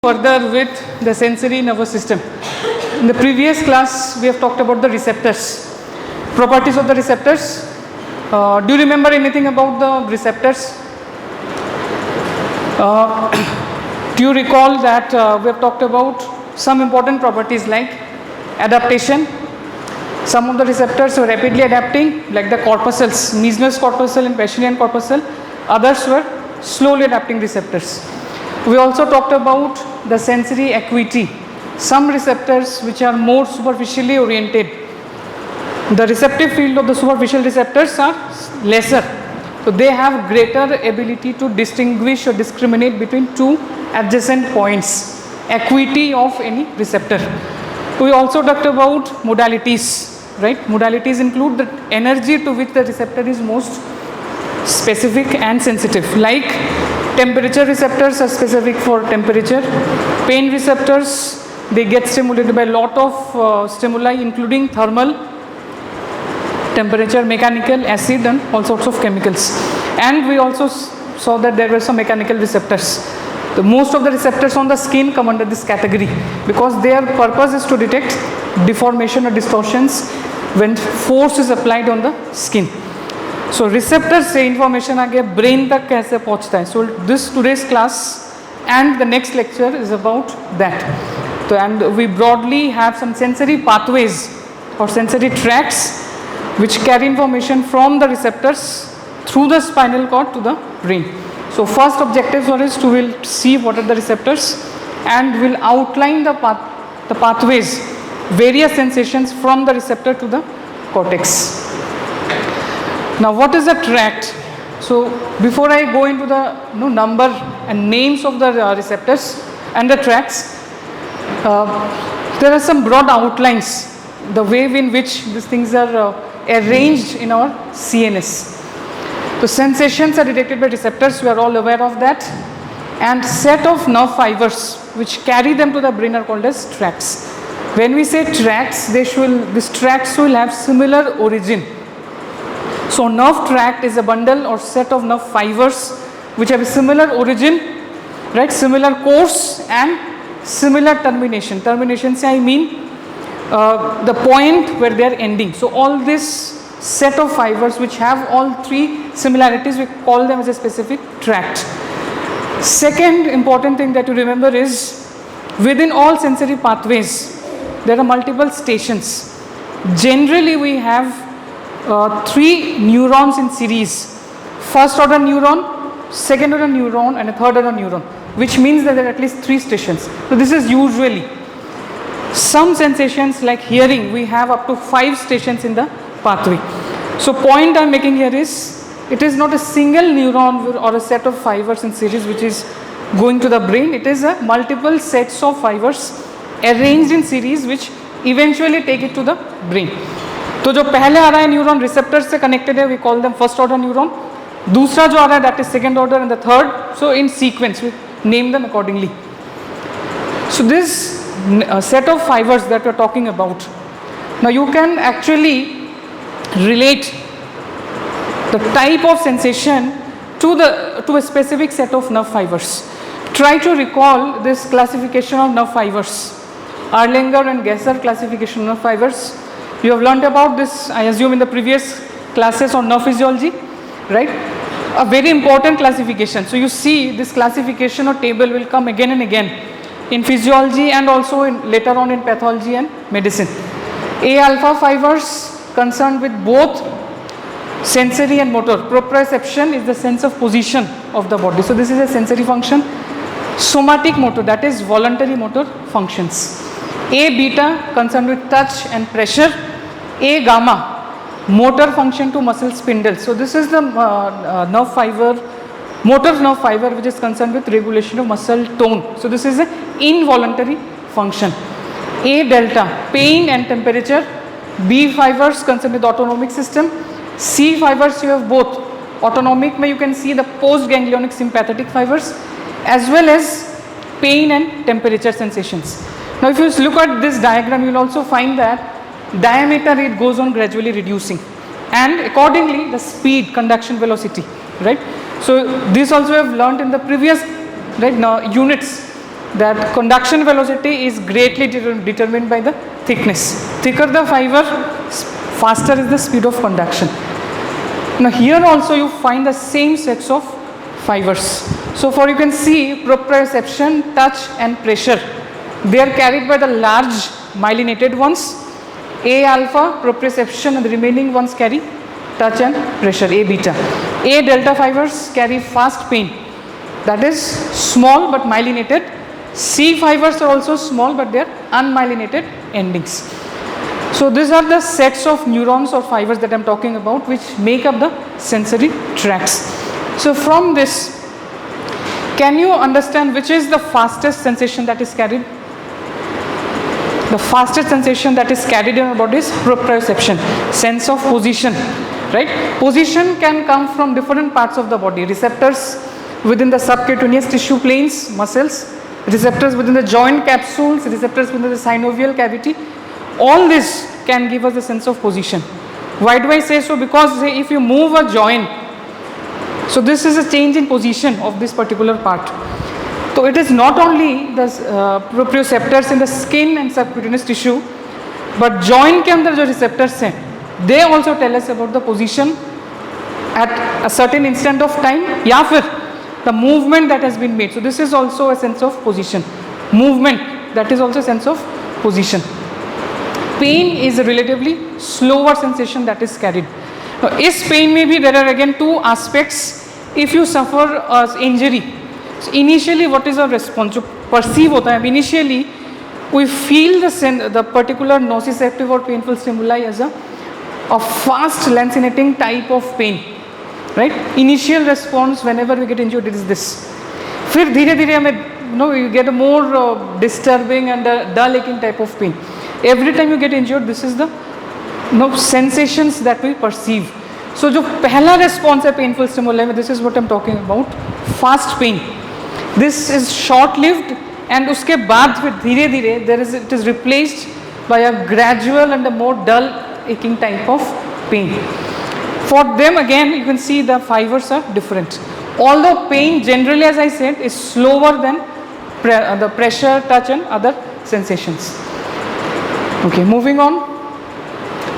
Further with the sensory nervous system. In the previous class we have talked about the receptors, properties of the receptors. Do you remember anything about the receptors? Do you recall that we have talked about some important properties like adaptation? Some of the receptors were rapidly adapting, like the corpuscles, Meissner's corpuscle and Pacinian corpuscle. Others were slowly adapting receptors. We also talked about the sensory acuity. Some receptors which are more superficially oriented. The receptive field of the superficial receptors are lesser. So they have greater ability to distinguish or discriminate between two adjacent points. Acuity of any receptor. We also talked about modalities, right? Modalities include the energy to which the receptor is most specific and sensitive. Like temperature receptors are specific for temperature. Pain receptors, they get stimulated by a lot of stimuli including thermal, temperature, mechanical, acid and all sorts of chemicals. And we also saw that there were some mechanical receptors. Most of the receptors on the skin come under this category because their purpose is to detect deformation or distortions when force is applied on the skin. So receptors से information आगे brain तक कैसे पहुँचता है. So this today's class and the next lecture is about that. So and we broadly have some sensory pathways or sensory tracts which carry information from the receptors through the spinal cord to the brain. So first objective for us to will see what are the receptors and will outline the pathways, various sensations from the receptor to the cortex. Now what is a tract? So before I go into the number and names of the receptors and the tracts, there are some broad outlines, the way in which these things are arranged in our CNS. So sensations are detected by receptors, we are all aware of that, and set of nerve fibers which carry them to the brain are called as tracts. When we say tracts, these tracts will have similar origin. So nerve tract is a bundle or set of nerve fibers which have a similar origin, right? Similar course and similar termination. Termination say I mean the point where they are ending. So all this set of fibers which have all three similarities, we call them as a specific tract. Second important thing that you remember is within all sensory pathways there are multiple stations. Generally we have three neurons in series. First order neuron, second order neuron and a third order neuron, which means that there are at least three stations. So this is usually. Some sensations like hearing, we have up to 5 stations in the pathway. So point I am making here is, it is not a single neuron or a set of fibers in series which is going to the brain. It is a multiple sets of fibers arranged in series which eventually take it to the brain. तो जो पहले आ रहा है neuron receptor से connected है, we call them first order neuron. दूसरा जो आ रहा है that is second order and the third. So in sequence we name them accordingly. So this set of fibers that we are talking about, now you can actually relate the type of sensation to a specific set of nerve fibers. Try to recall this classification of nerve fibers, Erlanger and Gesser classification of nerve fibers. You have learnt about this, I assume, in the previous classes on nerve physiology, right? A very important classification. So you see this classification or table will come again and again in physiology and also later on in pathology and medicine. A alpha fibers concerned with both sensory and motor. Proprioception is the sense of position of the body. So this is a sensory function. Somatic motor, that is voluntary motor functions. A beta concerned with touch and pressure. A gamma, motor function to muscle spindle. So this is the nerve fiber, motor nerve fiber which is concerned with regulation of muscle tone. So this is an involuntary function. A delta, pain and temperature. B fibers concerned with autonomic system. C fibers you have both. Autonomic mein you can see the postganglionic sympathetic fibers as well as pain and temperature sensations. Now if you look at this diagram, you will also find that diameter it goes on gradually reducing and accordingly the speed, conduction velocity, right? So this also we have learnt in the previous, right, now units. that conduction velocity is greatly determined by the thickness. Thicker the fiber, faster is the speed of conduction. Now here also you find the same sets of fibers. So for you can see proprioception, touch and pressure, they are carried by the large myelinated ones. A alpha proprioception and the remaining ones carry touch and pressure, A beta. A delta fibers carry fast pain, that is small but myelinated. C fibers are also small but they are unmyelinated endings. So these are the sets of neurons or fibers that I am talking about, which make up the sensory tracts. So from this, can you understand which is the fastest sensation that is carried? The fastest sensation that is carried in our body is proprioception, sense of position, right? Position can come from different parts of the body. Receptors within the subcutaneous tissue planes, muscles, receptors within the joint capsules, receptors within the synovial cavity. All this can give us a sense of position. Why do I say so? Because if you move a joint, so this is a change in position of this particular part. So it is not only the proprioceptors in the skin and subcutaneous tissue, but joint के अंदर जो receptors हैं, they also tell us about the position at a certain instant of time, या फिर the movement that has been made. So this is also a sense of position. Movement, that is also a sense of position. Pain is a relatively slower sensation that is carried. Now, इस pain में भी there are again two aspects. If you suffer injury, so initially what is our response? जो perceive होता है, initially we feel the particular nociceptive or painful stimuli as a fast lancinating type of pain, right? Initial response whenever we get injured is this. फिर धीरे धीरे हमें you get a more disturbing and a dull aching type of pain. Every time you get injured, this is the sensations that we perceive. So जो पहला response है painful stimuli में, this is what I am talking about, fast pain. This is short lived and उसके बाद फिर धीरे धीरे it is replaced by a gradual and a more dull aching type of pain. For them again you can see the fibers are different. Although pain generally, as I said, is slower than the pressure, touch and other sensations. Okay, moving on.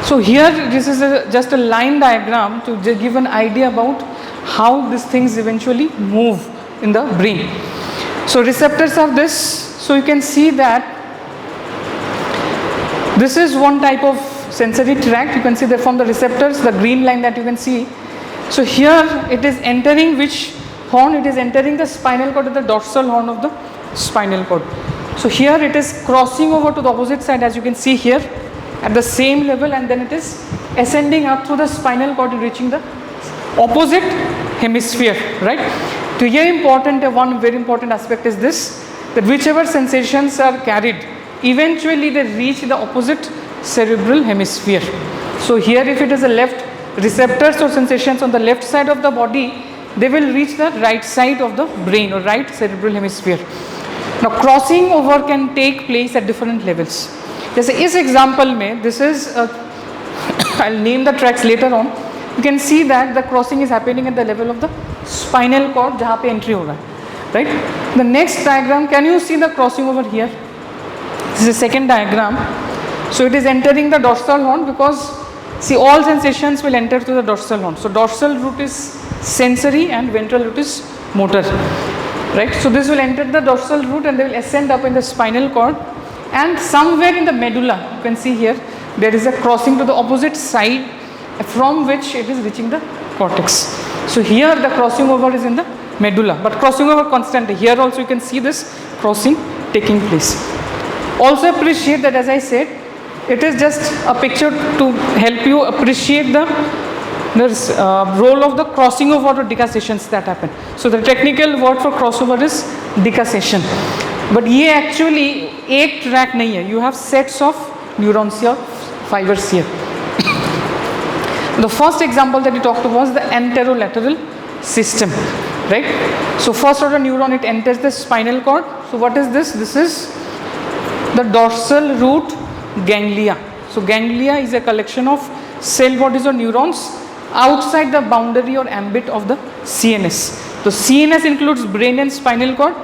So here this is just a line diagram to give an idea about how these things eventually move in the brain. So receptors are this. So you can see that this is one type of sensory tract. You can see that from the receptors, the green line that you can see. So here it is entering which horn? It is entering the spinal cord, the dorsal horn of the spinal cord. So here it is crossing over to the opposite side, as you can see here, at the same level, and then it is ascending up through the spinal cord, reaching the opposite hemisphere, right? So here important, one very important aspect is this, that whichever sensations are carried, eventually they reach the opposite cerebral hemisphere. So here if it is a left receptors or sensations on the left side of the body, they will reach the right side of the brain or right cerebral hemisphere. Now crossing over can take place at different levels. जैसे इस example में, this is I'll name the tracks later on. You can see that the crossing is happening at the level of the spinal cord जहाँ पे entry हो रहा है, right? The next diagram, can you see the crossing over here? This is the second diagram. So it is entering the dorsal horn because see all sensations will enter through the dorsal horn. So dorsal root is sensory and ventral root is motor, right? So this will enter the dorsal root and they will ascend up in the spinal cord, and somewhere in the medulla, you can see here, there is a crossing to the opposite side from which it is reaching the cortex. So here the crossing over is in the medulla, but crossing over constant. Here also you can see this crossing taking place. Also appreciate that, as I said, it is just a picture to help you appreciate the role of the crossing over or decussations that happen. So the technical word for crossover is decussation. But ये actually एक tract नहीं है. You have sets of neurons here, fibers here. The first example that we talked about was the anterolateral system, right? So first order neuron, it enters the spinal cord. So what is this? This is the dorsal root ganglia. So ganglia is a collection of cell bodies or neurons outside the boundary or ambit of the CNS. So CNS includes brain and spinal cord.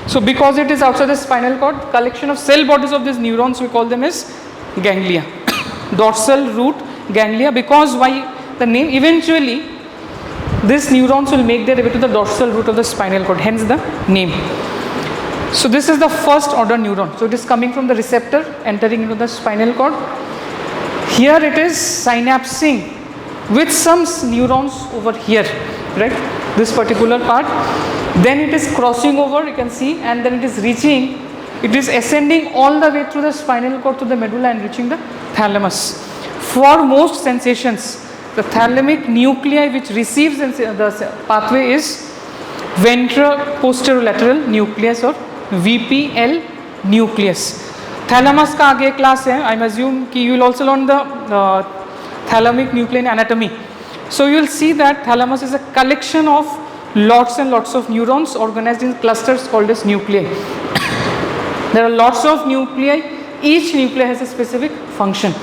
So because it is outside the spinal cord, collection of cell bodies of these neurons, we call them as ganglia. Dorsal root ganglia, because why the name, eventually these neurons will make their way to the dorsal root of the spinal cord, hence the name. So this is the first order neuron. So it is coming from the receptor, entering into the spinal cord. Here it is synapsing with some neurons over here, right? This particular part. Then it is crossing over, you can see, and then it is reaching, it is ascending all the way through the spinal cord to the medulla and reaching the thalamus. For most sensations, the thalamic nuclei which receives the pathway is ventro-posterolateral nucleus or VPL nucleus. Thalamus का आगे class है, I assume कि you will also learn the thalamic nuclei in anatomy. So you will see that thalamus is a collection of lots and lots of neurons organized in clusters called as nuclei. There are lots of nuclei, each nuclei has a specific function.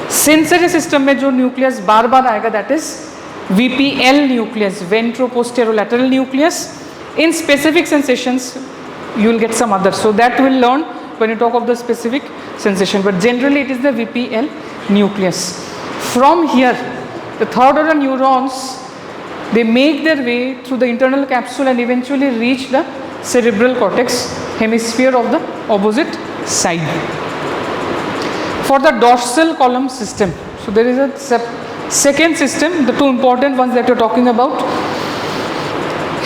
Sensory system में जो nucleus बार बार आएगा, that is VPL nucleus, ventro-posterolateral nucleus. In specific sensations, you will get some others. So that we will learn when you talk of the specific sensation. But generally, it is the VPL nucleus. From here, the third order neurons, they make their way through the internal capsule and eventually reach the cerebral cortex hemisphere of the opposite side. For the dorsal column system, so there is a second system, the two important ones that you are talking about.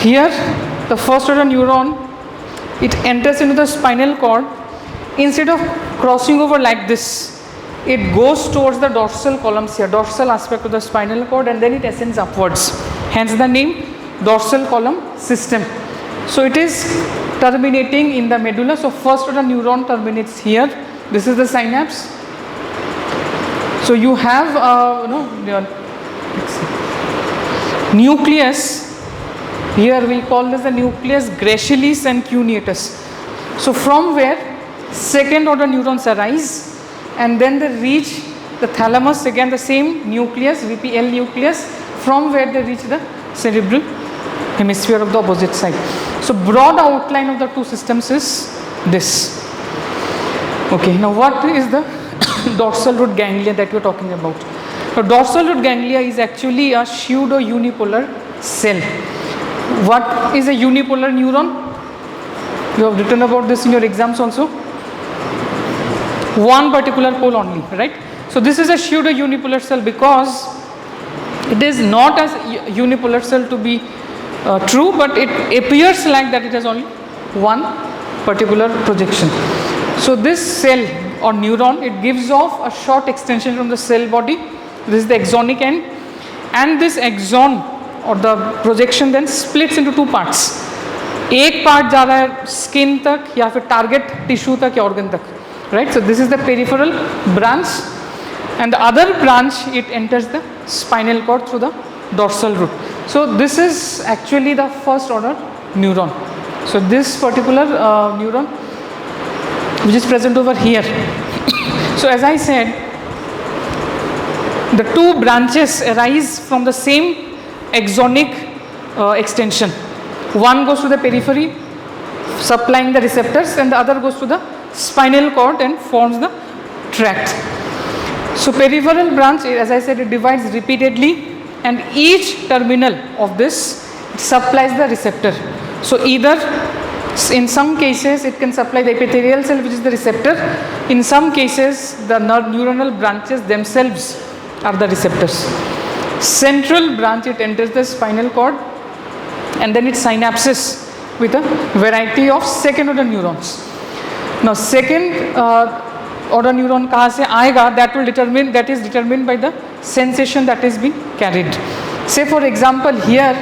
Here, the first order neuron, it enters into the spinal cord. Instead of crossing over like this, it goes towards the dorsal columns here, dorsal aspect of the spinal cord, and then it ascends upwards. Hence the name dorsal column system. So it is terminating in the medulla. So first order neuron terminates here. This is the synapse. So you have nucleus. Here we call this the nucleus gracilis and cuneatus. So from where second order neurons arise and then they reach the thalamus, again the same nucleus, VPL nucleus, from where they reach the cerebral hemisphere of the opposite side. So broad outline of the two systems is this. Okay, now what is the dorsal root ganglia that we are talking about? So dorsal root ganglia is actually a pseudo unipolar cell. What is a unipolar neuron? You have written about this in your exams also. One particular pole only, right? So this is a pseudo unipolar cell because it is not as unipolar cell to be true, but it appears like that it has only one particular projection. So this cell or neuron, it gives off a short extension from the cell body. This is the axonic end, and this axon or the projection then splits into two parts. एक part जा रहा है skin तक या फिर target tissue तक या organ तक, right? So this is the peripheral branch, and the other branch it enters the spinal cord through the dorsal root. So this is actually the first order neuron. So this particular neuron which is present over here. So as I said, the two branches arise from the same axonic extension. One goes to the periphery supplying the receptors, and the other goes to the spinal cord and forms the tract. So peripheral branch, as I said, it divides repeatedly, and each terminal of this supplies the receptor. So either in some cases it can supply the epithelial cell, which is the receptor. In some cases the neuronal branches themselves are the receptors. Central branch, it enters the spinal cord and then it synapses with a variety of second order neurons. Now second order neuron kahan se aayega, that is determined by the sensation that is being carried. Say for example here,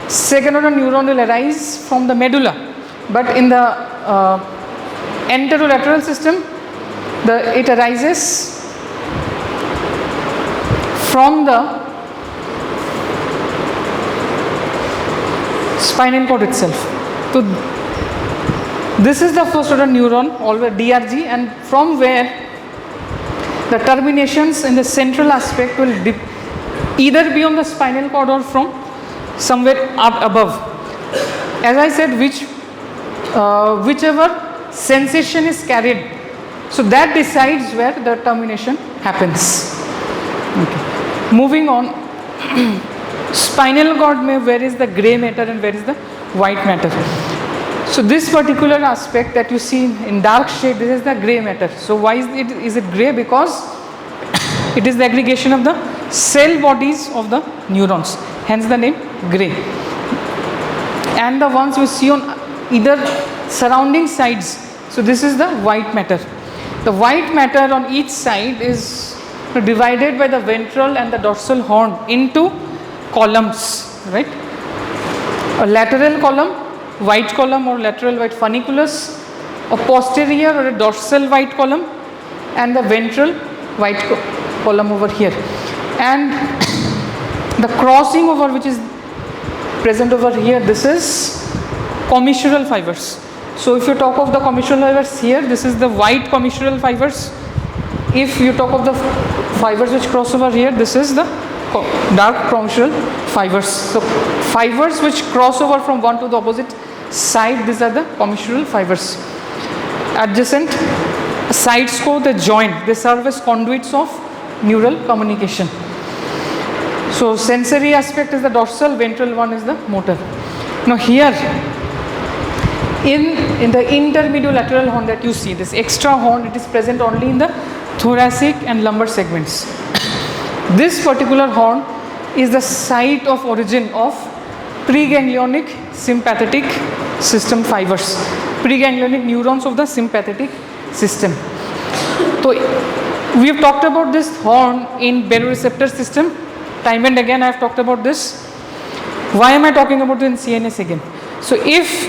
second order neuron will arise from the medulla, but in the anterolateral system it arises from the spinal cord itself. So this is the first order neuron, always DRG, and from where the terminations in the central aspect will either be on the spinal cord or from somewhere up above. As I said, which whichever sensation is carried. So that decides where the termination happens. Okay. Moving on, spinal cord mein where is the grey matter and where is the white matter. So this particular aspect that you see in dark shade, this is the grey matter. So why is it grey? Because it is the aggregation of the cell bodies of the neurons, hence the name grey. And the ones you see on either surrounding sides, so this is the white matter. The white matter on each side is divided by the ventral and the dorsal horn into columns, right? A lateral column, white column or lateral white funiculus, a posterior or a dorsal white column, and the ventral white column over here. And the crossing over which is present over here, this is commissural fibers. So if you talk of the commissural fibers here, this is the white commissural fibers. If you talk of the fibers which cross over here, this is the dark commissural fibers. So fibers which cross over from one to the opposite side, these are the commissural fibers. Adjacent sides को they join, they serve as conduits of neural communication. So sensory aspect is the dorsal, ventral one is the motor. Now here in the intermediolateral horn that you see, this extra horn, it is present only in the thoracic and lumbar segments. This particular horn is the site of origin of preganglionic sympathetic system fibers, preganglionic neurons of the sympathetic system. So we have talked about this horn in baroreceptor system. Time and again I have talked about this. Why am I talking about it in CNS again? So if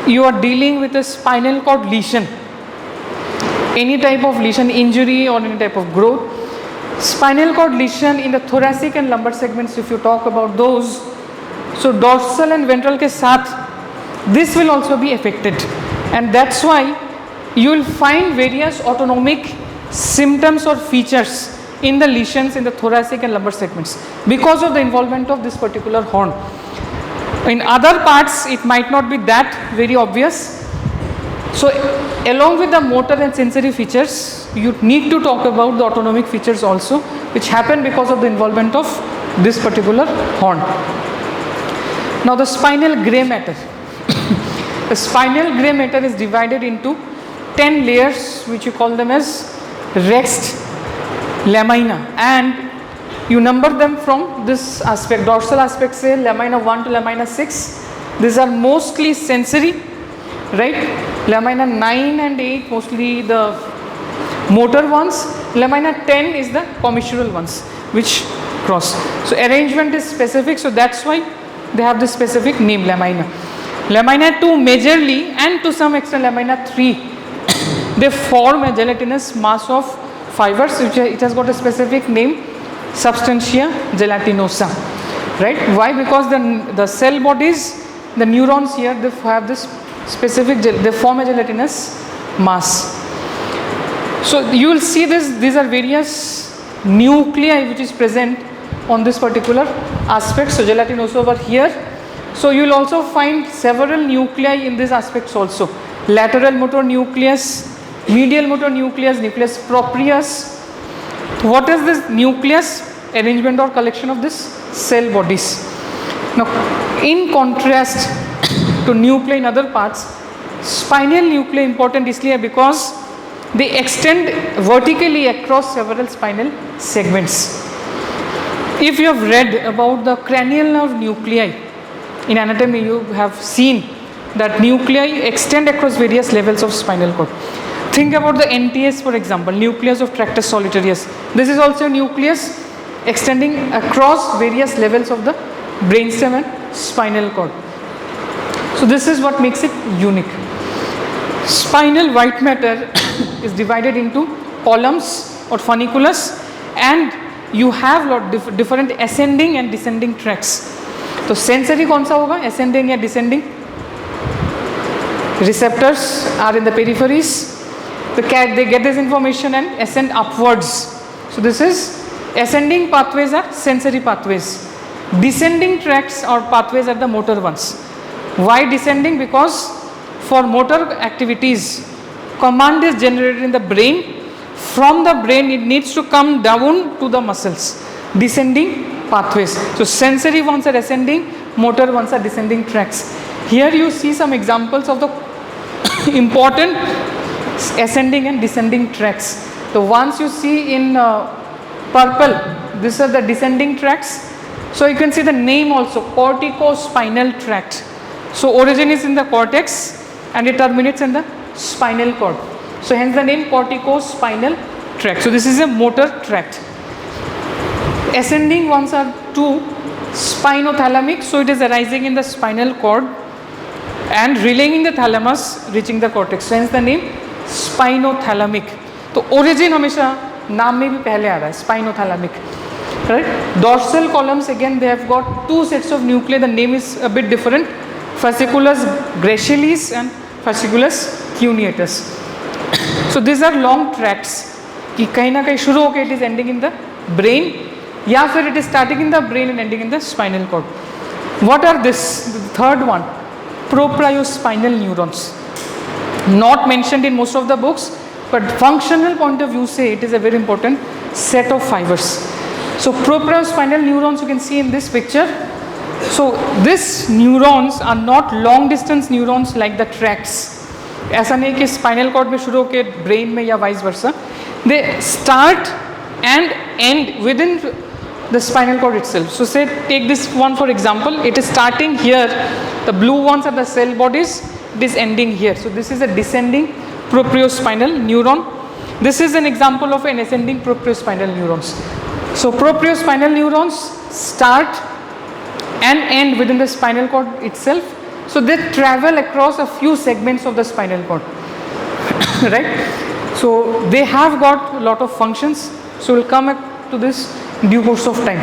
you are dealing with a spinal cord lesion, any type of lesion, injury or any type of growth, spinal cord lesion in the thoracic and lumbar segments, if you talk about those, so dorsal and ventral ke saath, this will also be affected, and that's why you will find various autonomic symptoms or features in the lesions in the thoracic and lumbar segments because of the involvement of this particular horn. In other parts it might not be that very obvious. So along with the motor and sensory features, you need to talk about the autonomic features also, which happen because of the involvement of this particular horn. Now the spinal grey matter. The spinal grey matter is divided into 10 layers, which you call them as rexed lamina, and you number them from this aspect. Dorsal aspect say lamina 1 to lamina 6. These are mostly sensory, right? Lamina 9 and 8 mostly the motor ones. Lamina 10 is the commissural ones which cross. So arrangement is specific, so that's why they have this specific name lamina. Lamina 2 majorly and to some extent lamina 3, they form a gelatinous mass of fibers, which it has got a specific name, substantia gelatinosa, right? Why? Because the cell bodies, the neurons here, they have this specific, they form a gelatinous mass. So you will see these are various nuclei which is present on this particular aspect. So gelatinosa over here. So you will also find several nuclei in these aspects also. Lateral motor nucleus, medial motor nucleus, nucleus proprius. What is this nucleus? Arrangement or collection of this cell bodies. Now in contrast to nuclei in other parts, spinal nuclei important isliye because they extend vertically across several spinal segments. If you have read about the cranial nerve nuclei in anatomy, you have seen that nuclei extend across various levels of spinal cord. Think about the NTS, for example, nucleus of Tracts solitarius. This is also a nucleus extending across various levels of the brainstem and spinal cord. So this is what makes it unique. Spinal white matter is divided into columns or funiculus, and you have different ascending and descending tracts. So sensory कौन सा होगा, ascending या descending? Receptors are in the peripheries. They get this information and ascend upwards. So this is ascending pathways are sensory pathways. Descending tracts or pathways are the motor ones. Why descending? Because for motor activities, command is generated in the brain. From the brain it needs to come down to the muscles, descending pathways. So sensory ones are ascending, motor ones are descending tracts. Here you see some examples of the important ascending and descending tracts. The ones you see in purple, these are the descending tracts. So you can see the name also, corticospinal tract. So origin is in the cortex and it terminates in the spinal cord. So hence the name corticospinal tract. So this is a motor tract. Ascending ones are two, spinothalamic, so it is arising in the spinal cord and relaying in the thalamus, reaching the cortex. So hence the name spinothalamic. तो origin हमेशा नाम में भी पहले आ रहा है, spinothalamic, right? Dorsal columns, again they have got two sets of nuclei. The name is a bit different, fasciculus gracilis and fasciculus cuneatus. So these are long tracts कि कहीं ना कहीं शुरू होकर it is ending in the brain या फिर it is starting in the brain and ending in the spinal cord. What are this? The third one, propriospinal neurons. Not mentioned in most of the books, but functional point of view say it is a very important set of fibers. So propriospinal neurons you can see in this picture. So these neurons are not long distance neurons like the tracts. ऐसा नहीं कि spinal cord में शुरू होके brain में या vice versa. They start and end within the spinal cord itself. So say take this one for example. It is starting here. The blue ones are the cell bodies. It is ending here. So this is a descending propriospinal neuron. This is an example of an ascending propriospinal neurons. So propriospinal neurons start and end within the spinal cord itself. So they travel across a few segments of the spinal cord, right? So they have got a lot of functions. So we'll come to this in due course of time.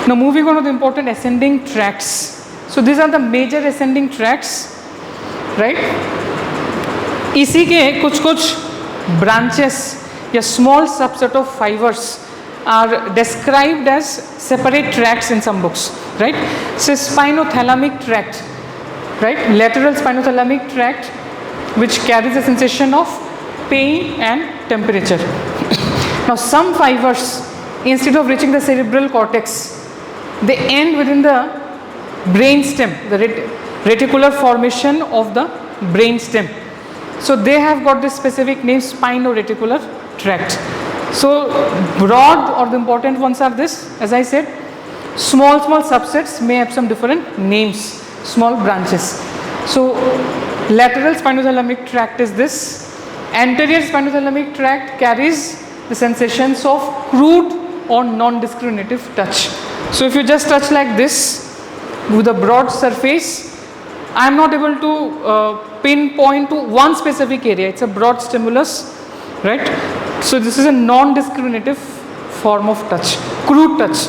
Now moving on to the important ascending tracts. So these are the major ascending tracts, right? इसी के कुछ कुछ branches या small subset of fibers are described as separate tracts in some books, right? So spinothalamic tract, right? Lateral spinothalamic tract which carries a sensation of pain and temperature. Now some fibers, instead of reaching the cerebral cortex, they end within the brain stem, the reticular formation of the brain stem. So they have got this specific name, spino-reticular tract. So broad or the important ones are this, as I said, small subsets may have some different names, small branches. So lateral spinothalamic tract is this. Anterior spinothalamic tract carries the sensations of crude or non-discriminative touch. So if you just touch like this with a broad surface, I am not able to pinpoint to one specific area. It's a broad stimulus, right? So this is a non-discriminative form of touch, crude touch.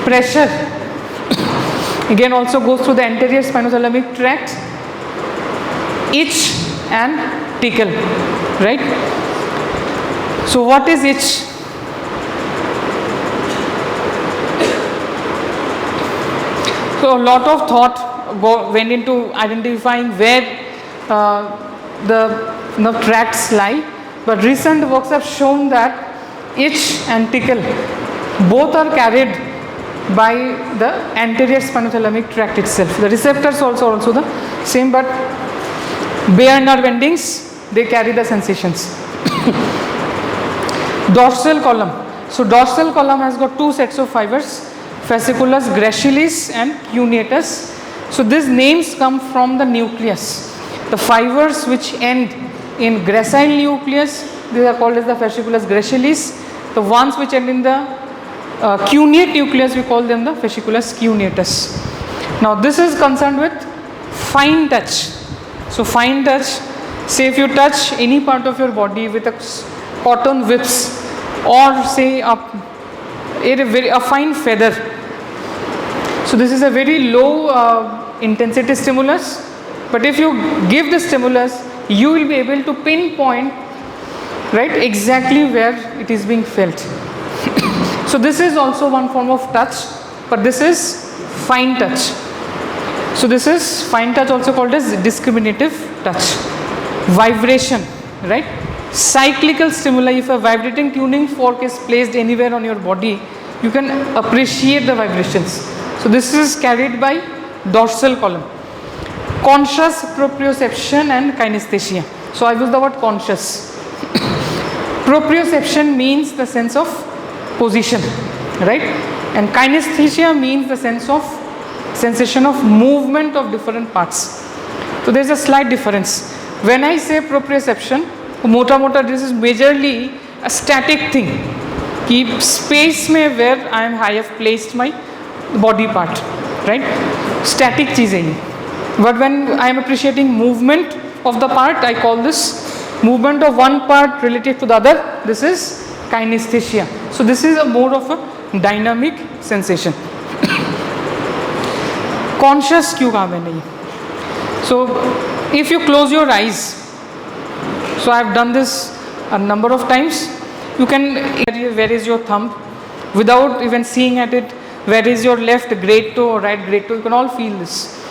Pressure again also goes through the anterior spinothalamic tract. Itch and tickle, right? So what is itch? So a lot of thought went into identifying where the tracts lie, but recent works have shown that itch and tickle both are carried by the anterior spinothalamic tract itself. The receptors also the same, but bare nerve endings, they carry the sensations. Dorsal column. So dorsal column has got two sets of fibers, fasciculus gracilis and cuneatus. So these names come from the nucleus. The fibers which end in gracile nucleus, these are called as the fasciculus gracilis. The ones which end in the cuneate nucleus, we call them the fasciculus cuneatus. Now this is concerned with fine touch. So fine touch, say if you touch any part of your body with a cotton whips or say a fine feather. So this is a very low intensity stimulus, but if you give the stimulus, you will be able to pinpoint, right, exactly where it is being felt. So this is also one form of touch, but this is fine touch. So this is fine touch, also called as discriminative touch. Vibration, right? Cyclical stimuli. If a vibrating tuning fork is placed anywhere on your body, you can appreciate the vibrations. So this is carried by dorsal column. Conscious proprioception and kinesthesia. So I use the word conscious. Proprioception means the sense of position, right? And kinesthesia means the sense of sensation of movement of different parts. So there is a slight difference. When I say proprioception, mota this is majorly a static thing. Keep space में where I have placed my body part, right? Static चीज़ है ये. But when I am appreciating movement of the part, I call this movement of one part relative to the other. This is kinesthesia. So this is a more of a dynamic sensation. Conscious क्यों कहा मैंने ये? So if you close your eyes, so I have done this a number of times. You can, where is your thumb, without even seeing at it, where is your left great toe or right great toe, you can all feel this.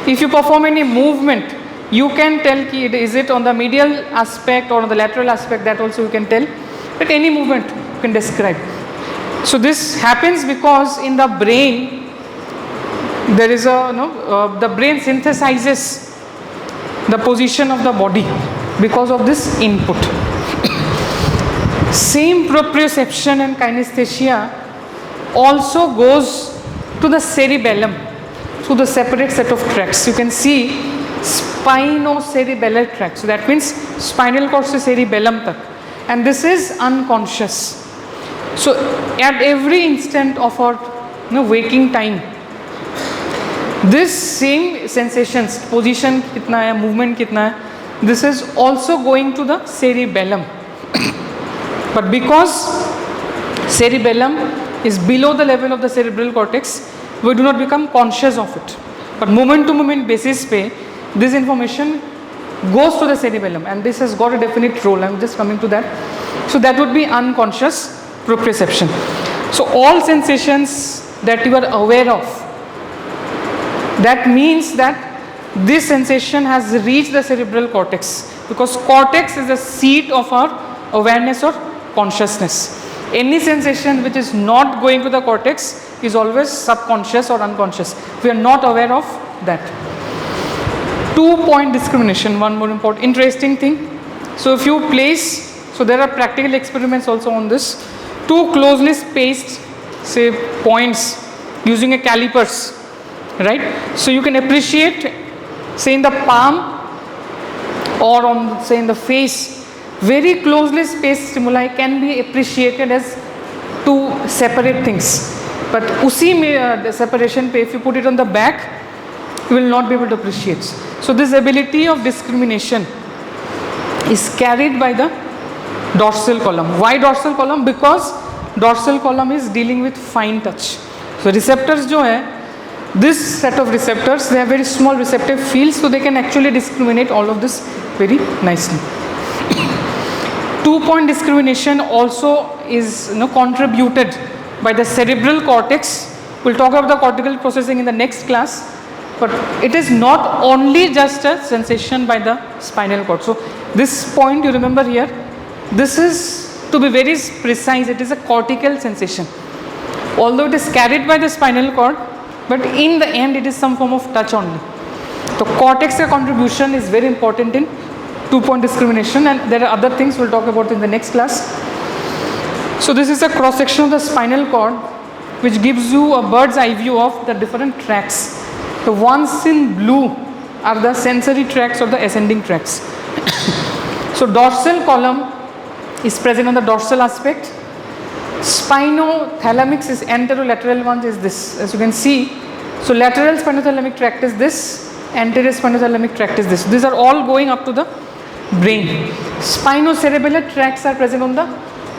If you perform any movement, you can tell is it on the medial aspect or on the lateral aspect, that also you can tell. But any movement you can describe. So this happens because in the brain, there is a, the brain synthesizes the position of the body because of this input. Same proprioception and kinesthesia also goes to the cerebellum through the separate set of tracts. You can see spinocerebellar tract. So that means spinal cord se cerebellum tak. And this is unconscious. So at every instant of our waking time, this same sensations, position kitna hai, movement kitna hai, this is also going to the cerebellum. But because cerebellum is below the level of the cerebral cortex, we do not become conscious of it. But moment to moment basis pe, this information goes to the cerebellum, and this has got a definite role. I am just coming to that. So that would be unconscious proprioception. So all sensations that you are aware of, that means that this sensation has reached the cerebral cortex, because cortex is the seat of our awareness or consciousness. Any sensation which is not going to the cortex is always subconscious or unconscious. We are not aware of that. 2-point discrimination, one more important interesting thing. So if you place, so there are practical experiments also on this, two closely spaced say points using a calipers, right? So you can appreciate, say in the palm or on say in the face, very closely spaced stimuli can be appreciated as two separate things. But usi mein the separation pe, if you put it on the back, you will not be able to appreciate. So this ability of discrimination is carried by the dorsal column. Why dorsal column? Because dorsal column is dealing with fine touch. So receptors jo hai, this set of receptors, they have very small receptive fields, so they can actually discriminate all of this very nicely. 2-point discrimination also is contributed by the cerebral cortex. We'll talk about the cortical processing in the next class. But it is not only just a sensation by the spinal cord. So this point you remember here, this is, to be very precise, it is a cortical sensation. Although it is carried by the spinal cord, but in the end it is some form of touch only. So cortex contribution is very important in 2-point discrimination, and there are other things we'll talk about in the next class. So this is a cross section of the spinal cord which gives you a bird's eye view of the different tracts. The ones in blue are the sensory tracts or the ascending tracts. So dorsal column is present on the dorsal aspect. Spinothalamic is anterolateral one is this, as you can see. So lateral spinothalamic tract is this, anterior spinothalamic tract is this. These are all going up to the brain. Spinocerebellar tracts are present on the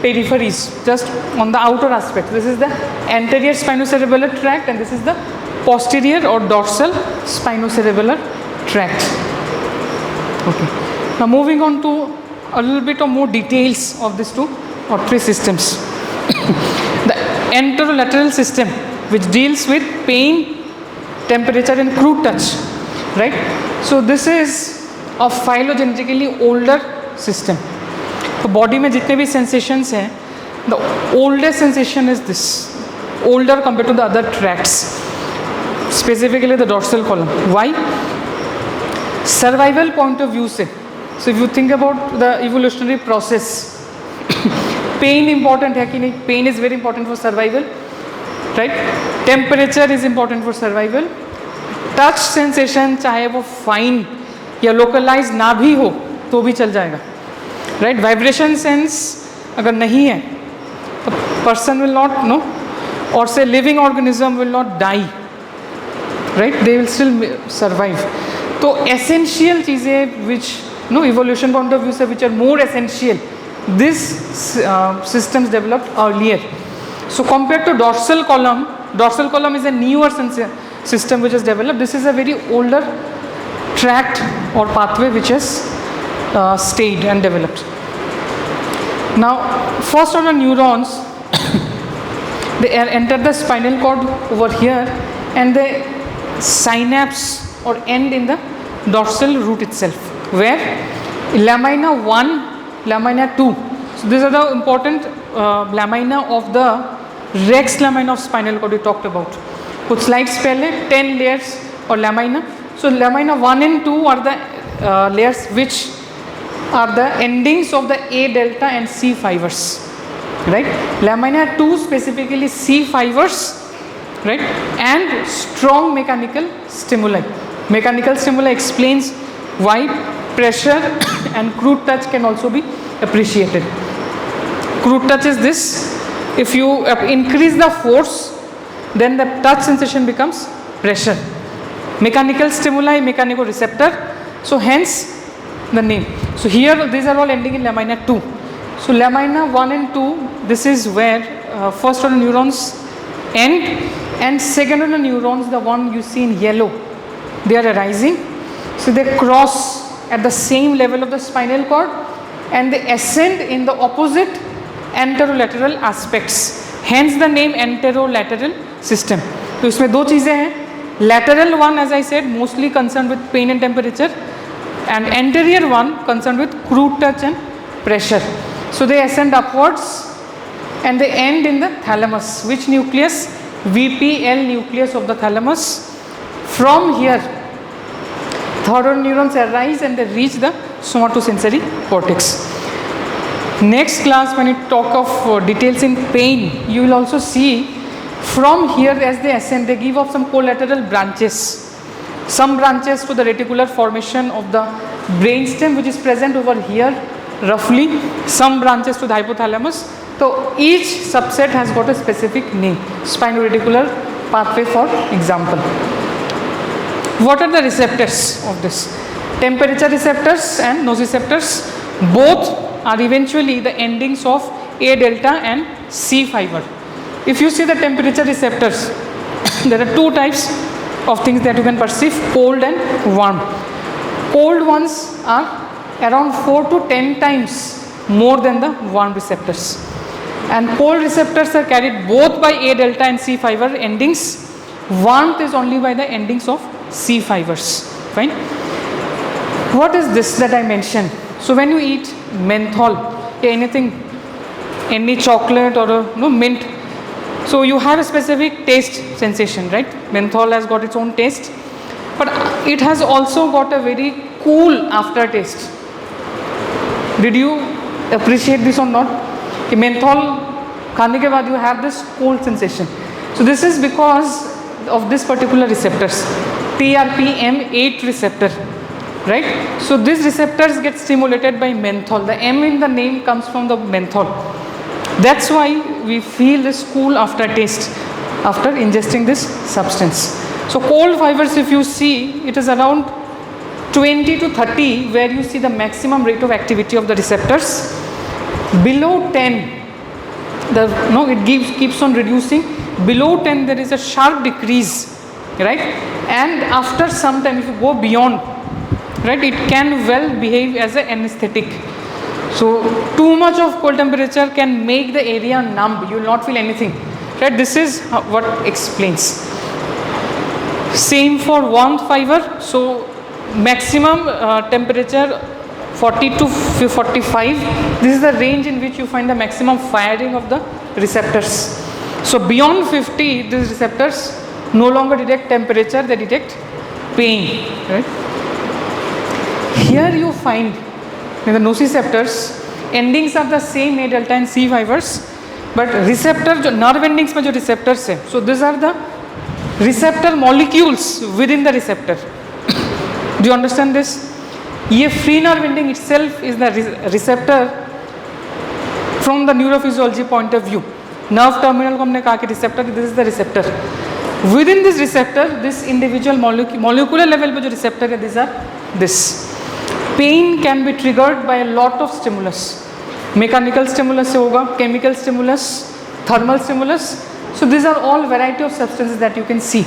peripheries, just on the outer aspect. This is the anterior spinocerebellar tract, and this is the posterior or dorsal spinocerebellar tract. Okay. Now moving on to a little bit of more details of these two or three systems. The anterolateral system, which deals with pain temperature and crude touch, right? So this is a phylogenetically older system. तो body में जितने भी sensations हैं, the oldest sensation is this, older compared to the other tracts, specifically the dorsal column. Why? Survival point of view से, so if you think about the evolutionary process, pain important है कि नहीं? Pain is very important for survival, right? Temperature is important for survival. Touch sensation चाहे वो fine या localized ना भी हो तो भी चल जाएगा, right? Vibration sense अगर नहीं है तो person will not know, or say living organism will not die, right? They will still survive. तो essential चीज़ें which evolution point of view से which are more essential, this systems developed earlier. So compared to dorsal column is a newer system which is developed. This is a very older tract or pathway which has stayed and developed. Now first order neurons they enter the spinal cord over here and they synapse or end in the dorsal root itself, where lamina 1, lamina 2. So these are the important lamina of the rex lamina of spinal cord we talked about. कुछ slides पहले 10 layers or lamina. So lamina 1 and 2 are the layers which are the endings of the A delta and C fibers, right? Lamina 2 specifically C fibers, right? And strong mechanical stimuli. Mechanical stimuli explains why pressure and crude touch can also be appreciated. Crude touch is this: if you increase the force, then the touch sensation becomes pressure. Mechanical stimuli, mechanoreceptor, so hence the name. So here these are all ending in lamina 2. So lamina 1 and 2, this is where first order neurons end, and second order neurons, the one you see in yellow, they are arising. So they cross at the same level of the spinal cord and they ascend in the opposite anterolateral aspects, hence the name anterolateral system. तो इसमें दो चीज़ें हैं, lateral one as I said mostly concerned with pain and temperature, and anterior one concerned with crude touch and pressure. So they ascend upwards and they end in the thalamus. Which nucleus? VPL nucleus of the thalamus. From here third order neurons arise and they reach the somatosensory cortex. Next class when you talk of details in pain, you will also see from here as they ascend they give off some collateral branches. Some branches to the reticular formation of the brainstem which is present over here roughly, some branches to the hypothalamus. So each subset has got a specific name, spinoreticular pathway for example. What are the receptors of this? Temperature receptors and nociceptors, both are eventually the endings of A delta and C fiber. If you see the temperature receptors, there are two types of things that you can perceive, cold and warm. Cold ones are around 4 to 10 times more than the warm receptors, and cold receptors are carried both by A delta and C fiber endings. Warmth is only by the endings of C fibers. Fine. What is this that I mentioned? So when you eat menthol, anything, any chocolate or mint, so you have a specific taste sensation, right? Menthol has got its own taste, but it has also got a very cool aftertaste. Did you appreciate this or not? कि menthol खाने के बाद you have this cold sensation. So this is because of this particular receptors, TRPM8 receptor, right? So these receptors get stimulated by menthol. The M in the name comes from the menthol. That's why we feel this cool aftertaste after ingesting this substance. So cold fibers, if you see, it is around 20 to 30 where you see the maximum rate of activity of the receptors. Below 10, it keeps on reducing. Below 10 there is a sharp decrease, right? And after some time if you go beyond, right, it can well behave as an anesthetic. So too much of cold temperature can make the area numb, you will not feel anything, right? This is what explains. Same for warmth fiber. So maximum temperature 40 to 45. This is the range in which you find the maximum firing of the receptors. So beyond 50, these receptors no longer detect temperature, they detect pain. Right? Here you find in the nociceptors, endings are the same A delta and C fibers, but receptor, nerve endings में जो receptors है, so these are the receptor molecules within the receptor. Do you understand this? ये free nerve ending itself is the receptor from the neurophysiology point of view. Nerve terminal को हमने कहा कि receptor, this is the receptor. Within this receptor, this individual molecular level पे जो receptor है, these are this. Pain can be triggered by a lot of stimulus. Mechanical stimulus से होगा, chemical stimulus, thermal stimulus. So these are all variety of substances that you can see.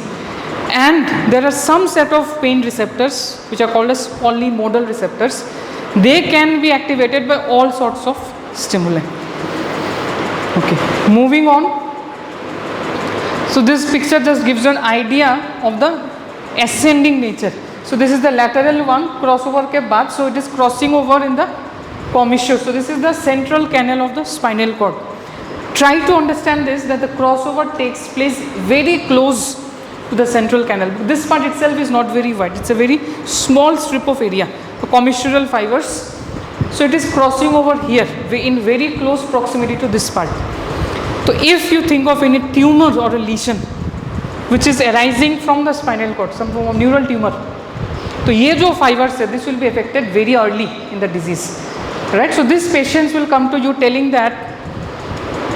And there are some set of pain receptors which are called as polymodal receptors. They can be activated by all sorts of stimuli. Okay, moving on. So this picture just gives you an idea of the ascending nature. So this is the lateral one, crossover के बाद, so it is crossing over in the commissure. So this is the central canal of the spinal cord. Try to understand this, that the crossover takes place very close to the central canal. This part itself is not very wide, it's a very small strip of area, the commissural fibers. So it is crossing over here in very close proximity to this part. So if you think of any tumor or a lesion which is arising from the spinal cord, some form of neural tumor, तो ये जो fibers है, this will be affected very early in the disease, right? So these patients will come to you telling that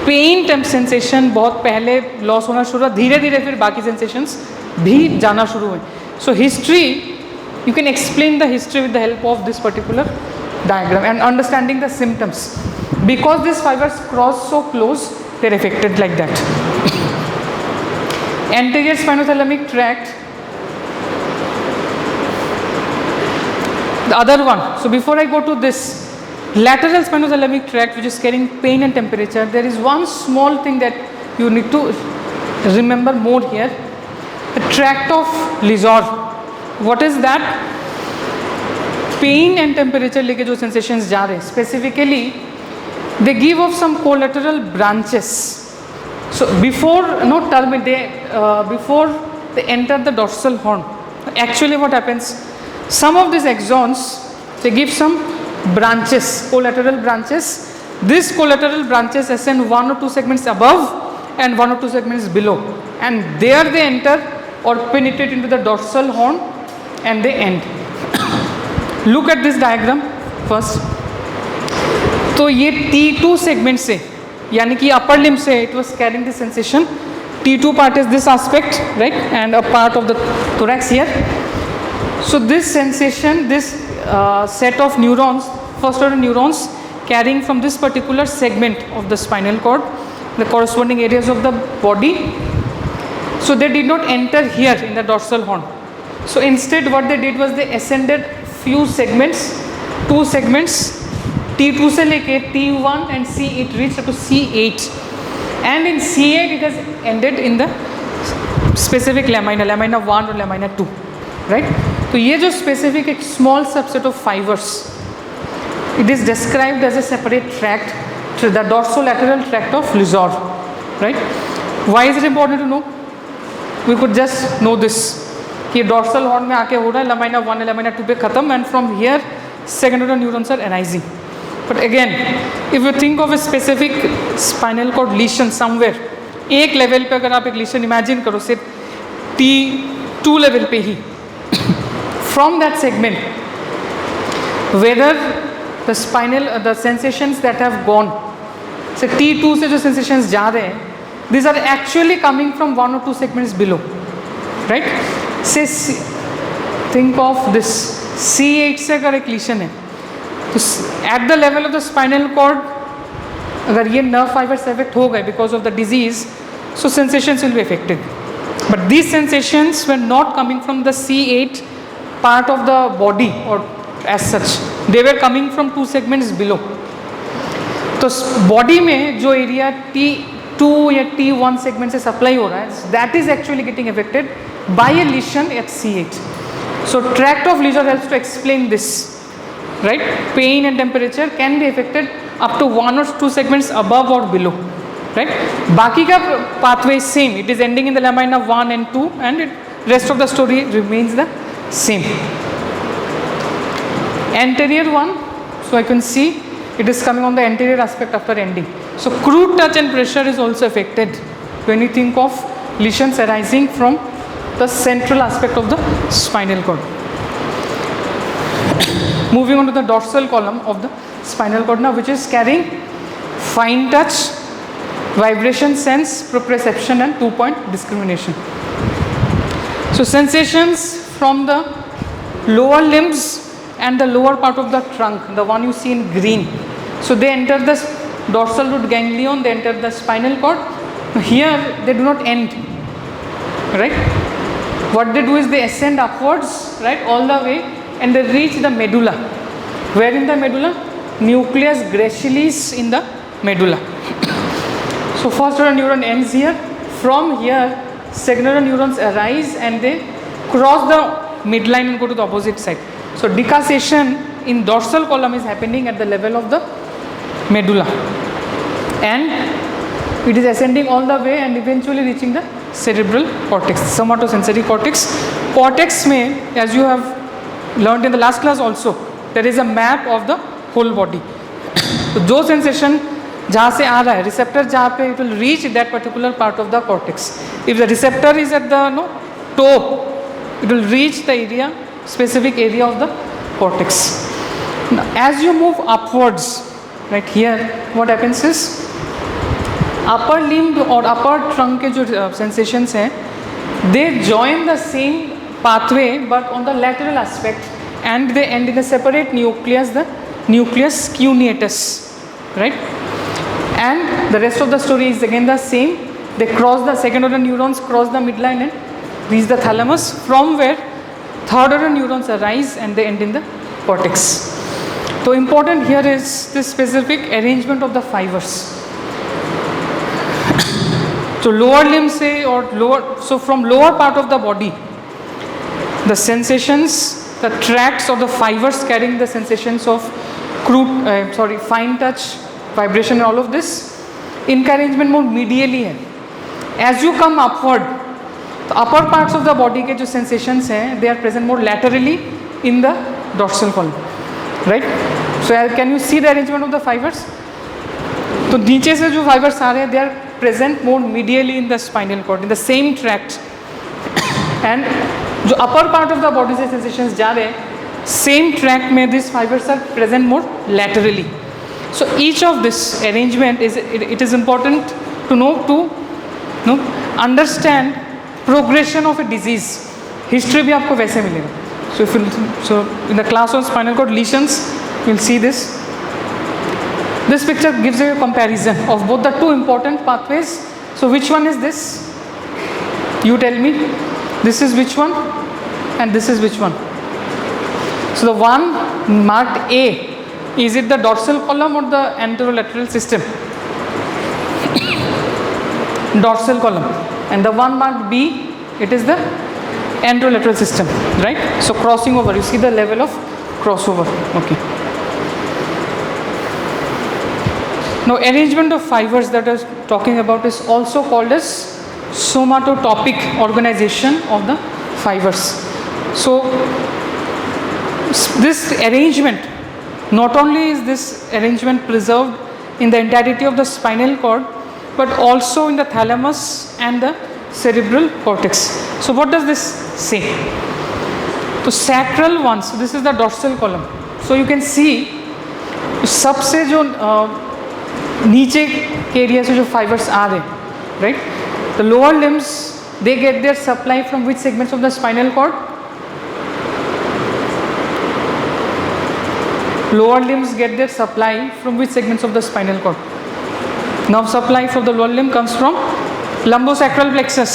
pain temp sensation बहुत पहले loss होना शुरू हुआ, धीरे धीरे फिर बाकी sensations भी जाना शुरू हुए. So history, you can explain the history with the help of this particular diagram and understanding the symptoms. Because these fibers cross so close, they are affected like that. Anterior spinothalamic tract, the other one. So before I go to this, lateral spinothalamic tract which is carrying pain and temperature, there is one small thing that you need to remember more here. The tract of Lizor. What is that? Pain and temperature लेके जो sensations जा रहे हैं, specifically they give off some collateral branches. So before before they enter the dorsal horn, actually what happens, some of these axons, they give some branches, collateral branches. These collateral branches ascend 1 or 2 segments above and 1 or 2 segments below, and there they enter or penetrate into the dorsal horn and they end. Look at this diagram first. तो ये T2 segment से, यानी कि upper limb से it was carrying the sensation. T2 part is this aspect, right, and a part of the thorax here. So this sensation, this set of neurons, first order neurons carrying from this particular segment of the spinal cord, the corresponding areas of the body. So they did not enter here in the dorsal horn. So instead what they did was they ascended few segments, 2 segments, T2 से लेके T1 and C8 reached up to C8, and in C8 it has ended in the specific lamina 1 or lamina 2, right? तो ये जो specific एक small subset of fibers, it is described as a separate tract, the dorsolateral tract of Lizor, right? Why is it important to know? We could just know this कि dorsal horn में आके हो रहा है, lamina 1 and lamina 2 पे खत्म, and from here second order neurons are arising. But again, if you think of a specific spinal cord lesion somewhere, एक level पे अगर आप एक lesion imagine करो, से T2 level पे ही, from that segment, whether the sensations that have gone, so T2 से जो sensations जा रहे हैं, these are actually coming from 1 or 2 segments below, right? Say think of this C8 से अगर एक lesion है, तो at the level of the spinal cord, अगर ये nerve fibers affect हो गए because of the disease, so sensations will be affected. But these sensations were not coming from the C8 part of the body or as such, they were coming from 2 segments below. तो body में जो area T2 T2 या T1 segment से supply हो रहा है, that is actually getting affected by a lesion at C8. So tract of leisure helps to explain this, right? Pain and temperature can be affected up to 1 or 2 segments above or below, right? बाकी का pathway is same, it is ending in the lamina 1 and 2 and rest of the story remains the same. Anterior one, so I can see it is coming on the anterior aspect after ending. So crude touch and pressure is also affected when you think of lesions arising from the central aspect of the spinal cord. Moving on to the dorsal column of the spinal cord now, which is carrying fine touch, vibration sense, proprioception and 2-point discrimination. So sensations from the lower limbs and the lower part of the trunk, the one you see in green, so they enter the dorsal root ganglion, they enter the spinal cord. Here they do not end, right? What they do is they ascend upwards, right, all the way, and they reach the medulla. Where in the medulla? Nucleus gracilis in the medulla. So first order neuron ends here. From here, second order neurons arise and they cross the midline and go to the opposite side. So decussation in dorsal column is happening at the level of the medulla, and it is ascending all the way and eventually reaching the cerebral cortex, somatosensory cortex. Cortex में, as you have learned in the last class also, there is a map of the whole body. तो जो sensation जहाँ से आ रहा है, receptor जहाँ पे, it will reach that particular part of the cortex. If the receptor is at the toe, it will reach the area, specific area of the cortex. Now, as you move upwards, right here, what happens is upper limb or upper trunk के जो sensations हैं, they join the same pathway but on the lateral aspect, and they end in a separate nucleus, the nucleus cuneatus, right? And the rest of the story is again the same. They cross the second order neurons, cross the midline and reach the thalamus, from where third order neurons arise and they end in the cortex. So important here is this specific arrangement of the fibers. So lower limb say, or lower, so from lower part of the body, the sensations, the tracts or the fibers carrying the sensations of crude, fine touch, vibration and all of this, इनका arrangement more medially है. As you come upward, the upper parts of the body के जो sensations हैं, they are present more laterally in the dorsal column, right? So can you see the arrangement of the fibers? तो नीचे से जो fibers आ रहे हैं, they are present more medially in the spinal cord, in the same tract. And जो upper part of the body से sensations जा रहे हैं, same tract में these fibers are present more laterally. So each of this arrangement is, it is important to know, to understand progression of a disease. History भी आपको वैसे मिलेगा. So in the class of spinal cord lesions, you will see this. This picture gives you a comparison of both the two important pathways. So which one is this? You tell me. This is which one? And this is which one? So the one marked A, is it the dorsal column or the anterolateral system? Dorsal column. And the one marked B, it is the anterolateral system, right? So crossing over, you see the level of crossover. Okay. Now arrangement of fibers that I was talking about is also called as somatotopic organization of the fibers. So this arrangement, not only is this arrangement preserved in the entirety of the spinal cord, but also in the thalamus and the cerebral cortex. So what does this say? So sacral ones, so this is the dorsal column. So you can see सबसे जो नीचे के area से जो fibers आ रहे हैं, right? The lower limbs, they get their supply from which segments of the spinal cord? Lower limbs get their supply from which segments of the spinal cord? Nerve supply for the lower limb comes from lumbosacral plexus,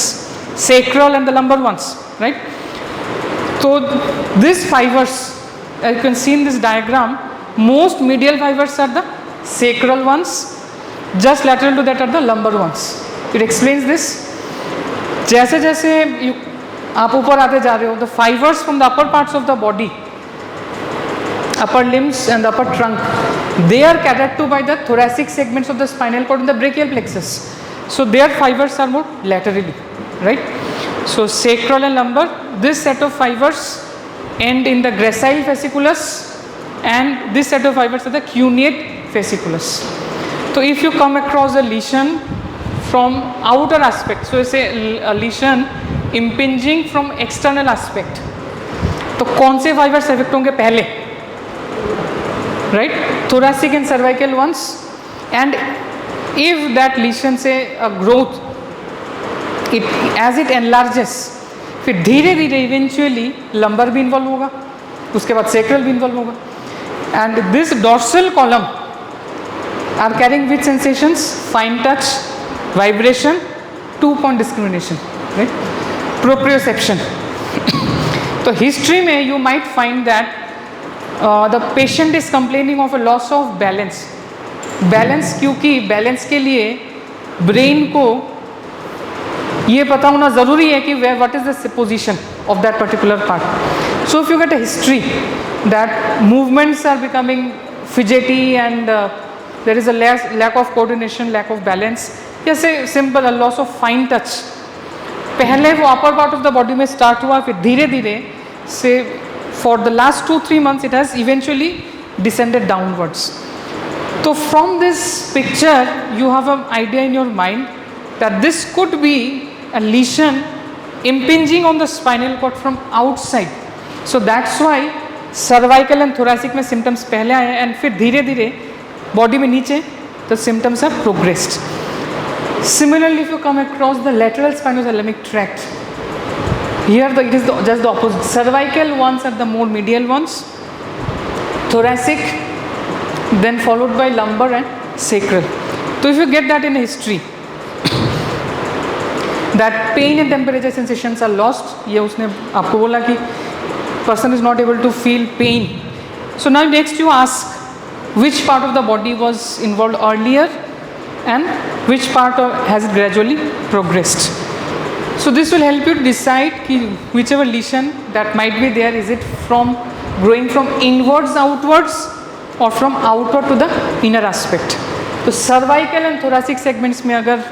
sacral and the lumbar ones, right? So these fibers, as you can see in this diagram, most medial fibers are the sacral ones, Just lateral to that are the lumbar ones. It explains this. जैसे जैसे आप ऊपर आते जा रहे हो, the fibers from the upper parts of the body, upper limbs and the upper trunk, they are catered to by the thoracic segments of the spinal cord and the brachial plexus. So their fibers are more laterally, right? So sacral and lumbar, this set of fibers end in the gracile fasciculus, and this set of fibers are the cuneate fasciculus. So if you come across a lesion from outer aspect, so say a lesion impinging from external aspect, तो कौन से fibers affect होंगे पहले, right? Thoracic and cervical ones. And if that lesion say a growth, as it enlarges, फिर धीरे धीरे eventually lumbar भी involve होगा, उसके बाद sacral भी involve होगा. And this dorsal column are carrying which sensations? Fine touch, vibration, 2-point discrimination, right? Proprioception. So history में you might find that the patient is complaining of a loss of balance. Balance क्योंकि balance के लिए brain को ये पता होना ज़रूरी है कि what is the position of that particular part. So if you get a history that movements are becoming fidgety and there is a lack of coordination, lack of balance, yes, simple, a loss of fine touch. पहले वो upper part of the body में start हुआ, फिर धीरे धीरे से for the last 2-3 months it has eventually descended downwards. So from this picture you have an idea in your mind that this could be a lesion impinging on the spinal cord from outside. So that's why cervical and thoracic में symptoms पहले आए and फिर धीरे धीरे body में नीचे the symptoms have progressed. Similarly, if you come across the lateral spinothalamic tract, here it is just the opposite. Cervical ones are the more medial ones, thoracic, then followed by lumbar and sacral. So if you get that in history, that pain and temperature sensations are lost, ये उसने आपको बोला कि person is not able to feel pain. So now next you ask which part of the body was involved earlier and which part has it gradually progressed. So this will help you decide whichever lesion that might be there, is it from growing from inwards outwards or from outward to the inner aspect. तो cervical and thoracic segments में अगर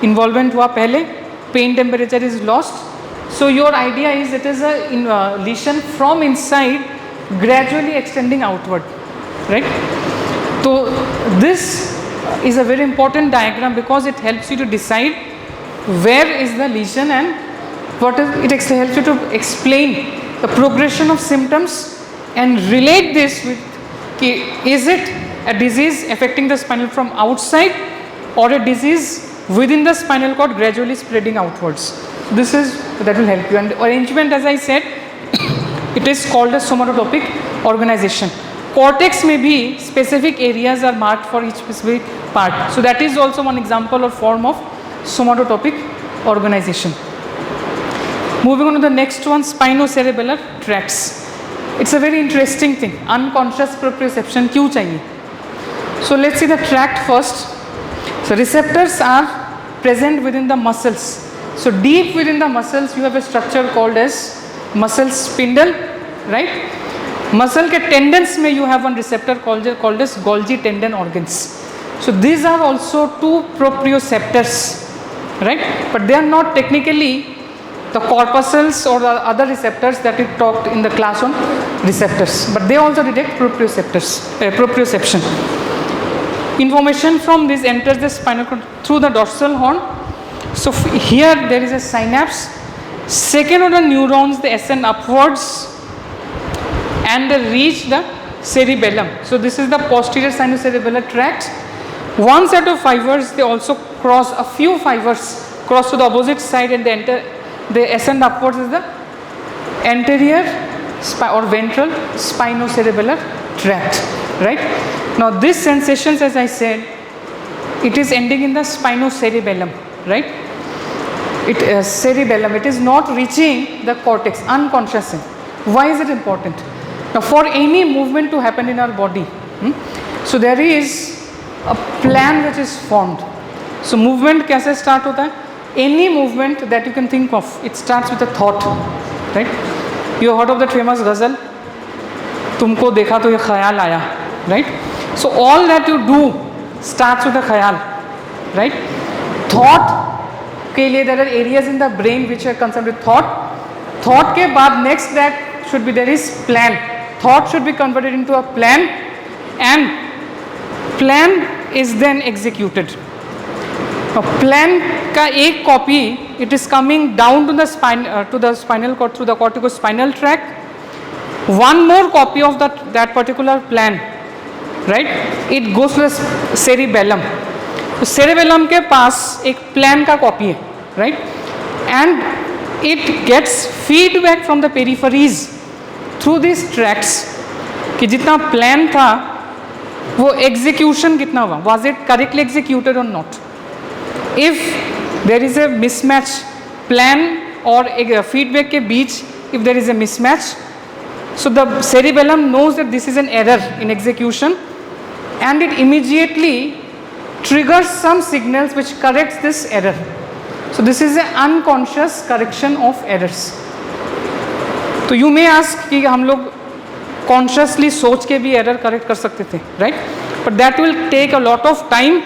involvement हुआ पहले, pain temperature is lost, so your idea is it is a lesion from inside gradually extending outward, right? So this is a very important diagram because it helps you to decide where is the lesion and what is it. Helps you to explain the progression of symptoms and relate this with is it a disease affecting the spinal from outside or a disease within the spinal cord gradually spreading outwards. This is that will help you. And arrangement, as I said, it is called a somatotopic organization. Cortex may be specific areas are marked for each specific part. So that is also one example or form of somatotopic organization. Moving on to the next one, spinocerebellar tracts. It's a very interesting thing. Unconscious proprioception क्यों चाहिए? So let's see the tract first. So receptors are present within the muscles. So deep within the muscles you have a structure called as muscle spindle, right? Muscle के tendons में you have one receptor called as Golgi tendon organs. So these are also two proprioceptors, right? But they are not technically the corpuscles or the other receptors that we talked in the class on receptors, but they also detect proprioception. Information from this enters the spinal cord through the dorsal horn. So here there is a synapse. Second order neurons, they ascend upwards and they reach the cerebellum. So this is the posterior sinocerebellar tract. One set of fibers, they also cross, a few fibers cross to the opposite side and they ascend upwards as the anterior or ventral spinocerebellar tract, right? Now this sensations, as I said, it is ending in the spinocerebellum, right? Cerebellum, it is not reaching the cortex, unconscious. Why is it important? Now for any movement to happen in our body, so there is a plan which is formed. So movement कैसे start होता है? Any movement that you can think of, it starts with a thought, right? You heard of that famous ghazal? तुमको देखा तो ये ख्याल आया, right? So all that you do starts with a ख्याल, right? Thought के लिए there are areas in the brain which are concerned with thought. Thought के बाद next that should be there is plan. Thought should be converted into a plan, and plan is then executed. A plan का एक copy, it is coming down to the spinal cord through the corticospinal tract. One more copy of that particular plan, right? It goes to the cerebellum. तो cerebellum के पास एक plan का copy है, right? And it gets feedback from the peripheries through these tracts कि जितना plan था वो execution कितना हुआ, was it correctly executed or not? If there is a mismatch plan और feedback के बीच, if there is a mismatch, so the cerebellum knows that this is an error in execution, and it immediately triggers some signals which corrects this error. So this is an unconscious correction of errors. तो you may ask कि हम लोग consciously सोच के भी error correct कर सकते थे, right? But that will take a lot of time,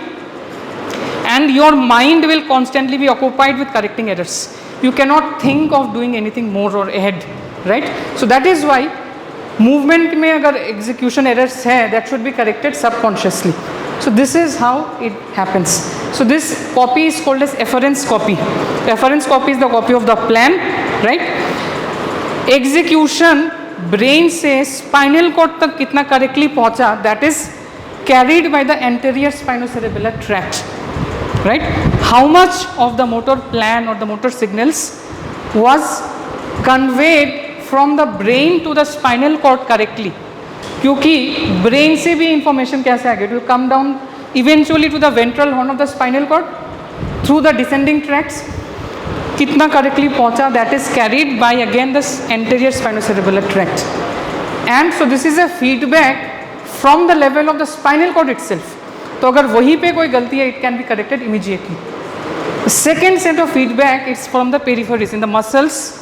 and your mind will constantly be occupied with correcting errors. You cannot think of doing anything more or ahead, right? So that is why movement में अगर execution errors है, that should be corrected subconsciously. So this is how it happens. So this copy is called as efference copy. Efference copy is the copy of the plan, right? Execution brain से spinal cord तक कितना correctly पहुंचा, that is carried by the anterior spinocerebellar tract, right? How much of the motor plan or the motor signals was conveyed from the brain to the spinal cord correctly? क्योंकि brain से भी information कैसे आ गया? It will come down eventually to the ventral horn of the spinal cord through the descending tracts. कितना correctly पहुंचा, that is carried by again the anterior spinocerebellar tract. And so this is a feedback from the level of the spinal cord itself. तो अगर वहीं पे कोई गलती है, it can be corrected immediately. The second set of feedback is from the peripheries in the muscles,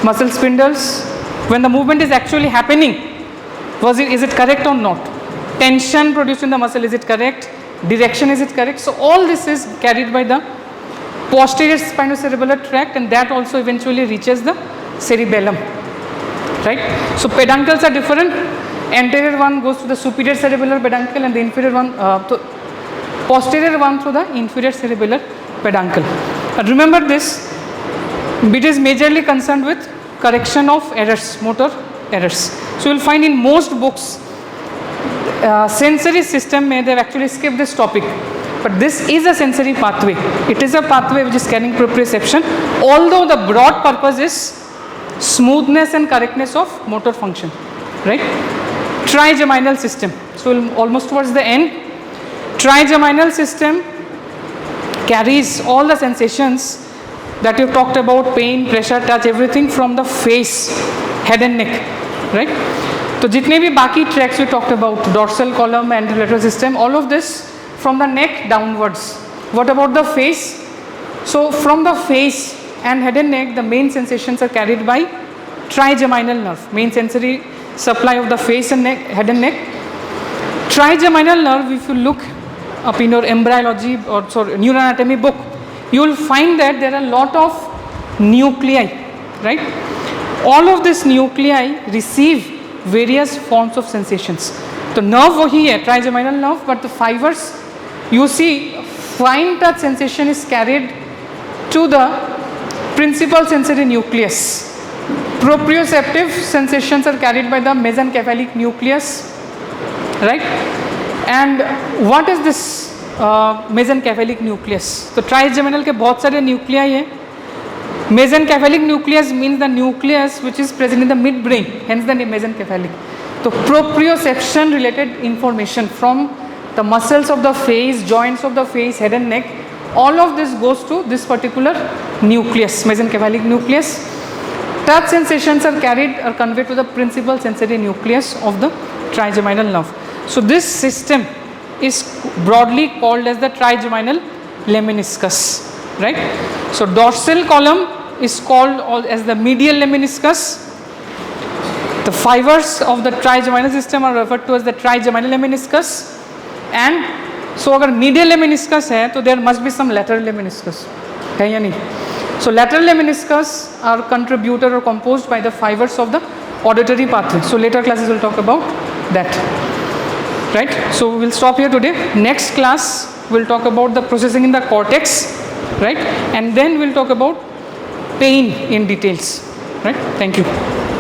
muscle spindles. When the movement is actually happening, is it correct or not? Tension produced in the muscle, is it correct? Direction, is it correct? So all this is carried by the posterior spinocerebellar tract, and that also eventually reaches the cerebellum, right? So peduncles are different. Anterior one goes to the superior cerebellar peduncle, and the inferior one, posterior one through the inferior cerebellar peduncle. And remember this, it is majorly concerned with correction of errors, motor errors. So you will find in most books, sensory system may they have actually skipped this topic, but this is a sensory pathway. It is a pathway which is carrying proprioception, although the broad purpose is smoothness and correctness of motor function, right? Trigeminal system. So we'll almost towards the end. Trigeminal system carries all the sensations that you talked about, pain, pressure, touch, everything from the face, head and neck, right? तो जितने भी बाकी tracts we talked about, dorsal column, anterolateral system, all of this from the neck downwards. What about the face? So from the face and head and neck, the main sensations are carried by trigeminal nerve, main sensory supply of the face and neck, head and neck. Trigeminal nerve, if you look up in your embryology or neuroanatomy book, you will find that there are a lot of nuclei, right? All of these nuclei receive various forms of sensations. The nerve वही है, trigeminal nerve, but the fibers, you see, fine touch sensation is carried to the principal sensory nucleus. Proprioceptive sensations are carried by the mesencephalic nucleus, right? And what is this mesencephalic nucleus? तो trigeminal के बहुत सारे nuclei हैं. Mesencephalic nucleus means the nucleus which is present in the midbrain, hence the name mesencephalic. So proprioception related information from the muscles of the face, joints of the face, head and neck, all of this goes to this particular nucleus, mesencephalic nucleus. Touch sensations are carried or conveyed to the principal sensory nucleus of the trigeminal nerve. So this system is broadly called as the trigeminal lemniscus, right? So dorsal column is called as the medial lemniscus. The fibers of the trigeminal system are referred to as the trigeminal lemniscus. And so अगर medial lemniscus है तो there must be some lateral lemniscus, है या नहीं? So lateral lemniscus are contributed or composed by the fibers of the auditory pathway. So later classes will talk about that, right? So we will stop here today. Next class we will talk about the processing in the cortex, right? And then we will talk about pain in details, right? Thank you.